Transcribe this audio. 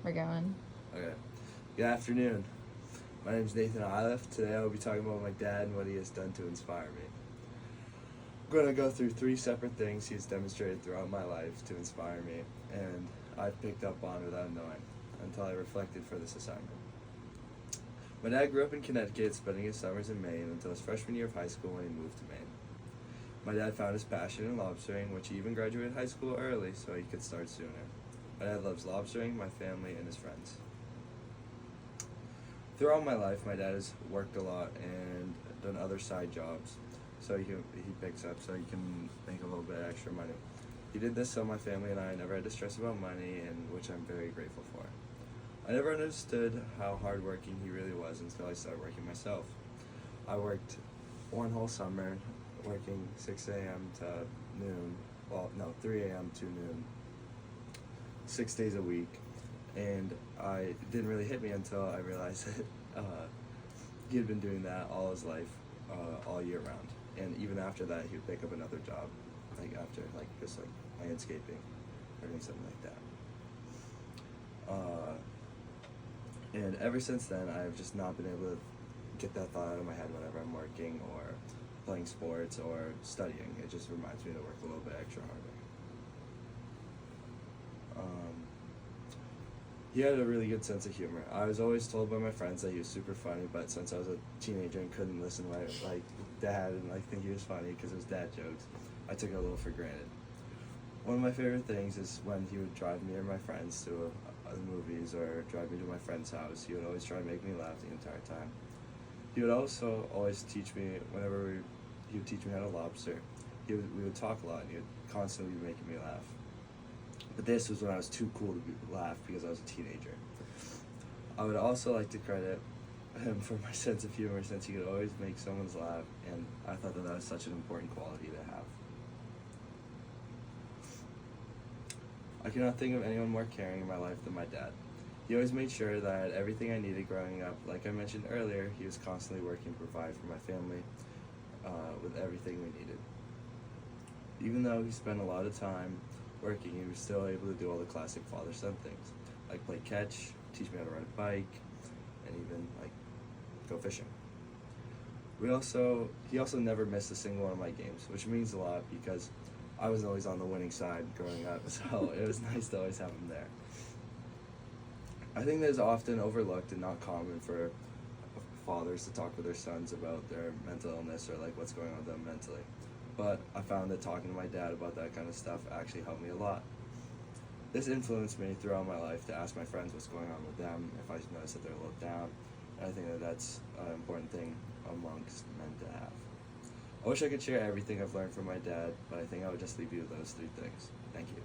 We're going. Okay. Good afternoon. My name is Nathan Iliff. Today I will be talking about my dad and what he has done to inspire me. I'm going to go through 3 separate things he's demonstrated throughout my life to inspire me, and I've picked up on without knowing until I reflected for this assignment. My dad grew up in Connecticut, spending his summers in Maine until his freshman year of high school when he moved to Maine. My dad found his passion in lobstering, which he even graduated high school early so he could start sooner. My dad loves lobstering, my family, and his friends. Throughout my life, my dad has worked a lot and done other side jobs, so he picks up so he can make a little bit of extra money. He did this so my family and I never had to stress about money, and which I'm very grateful for. I never understood how hardworking he really was until I started working myself. I worked one whole summer, working 6 a.m. to noon, 3 a.m. to noon, 6 days a week. And it didn't really hit me until I realized that he had been doing that all his life, all year round. And even after that, he would pick up another job, just landscaping or doing something like that. And ever since then, I've just not been able to get that thought out of my head whenever I'm working or playing sports or studying. It just reminds me to work a little bit extra harder. He had a really good sense of humor. I was always told by my friends that he was super funny, but since I was a teenager and couldn't listen to my dad and think he was funny because it was dad jokes, I took it a little for granted. One of my favorite things is when he would drive me or my friends to the movies or drive me to my friend's house. He would always try to make me laugh the entire time. He would also always teach me, he would teach me how to lobster. We would talk a lot, and he would constantly be making me laugh. But this was when I was too cool to laugh because I was a teenager. I would also like to credit him for my sense of humor, since he could always make someone's laugh, and I thought that was such an important quality to have. I cannot think of anyone more caring in my life than my dad. He always made sure that I had everything I needed growing up. Like I mentioned earlier, he was constantly working to provide for my family with everything we needed. Even though he spent a lot of time working, he was still able to do all the classic father-son things, like play catch, teach me how to ride a bike, and even go fishing. He also never missed a single one of my games, which means a lot because I was always on the winning side growing up, so it was nice to always have him there. I think that is often overlooked and not common for fathers to talk with their sons about their mental illness or what's going on with them mentally. But I found that talking to my dad about that kind of stuff actually helped me a lot. This influenced me throughout my life to ask my friends what's going on with them if I notice that they're a little down. And I think that that's an important thing amongst men to have. I wish I could share everything I've learned from my dad, but I think I would just leave you with those 3 things. Thank you.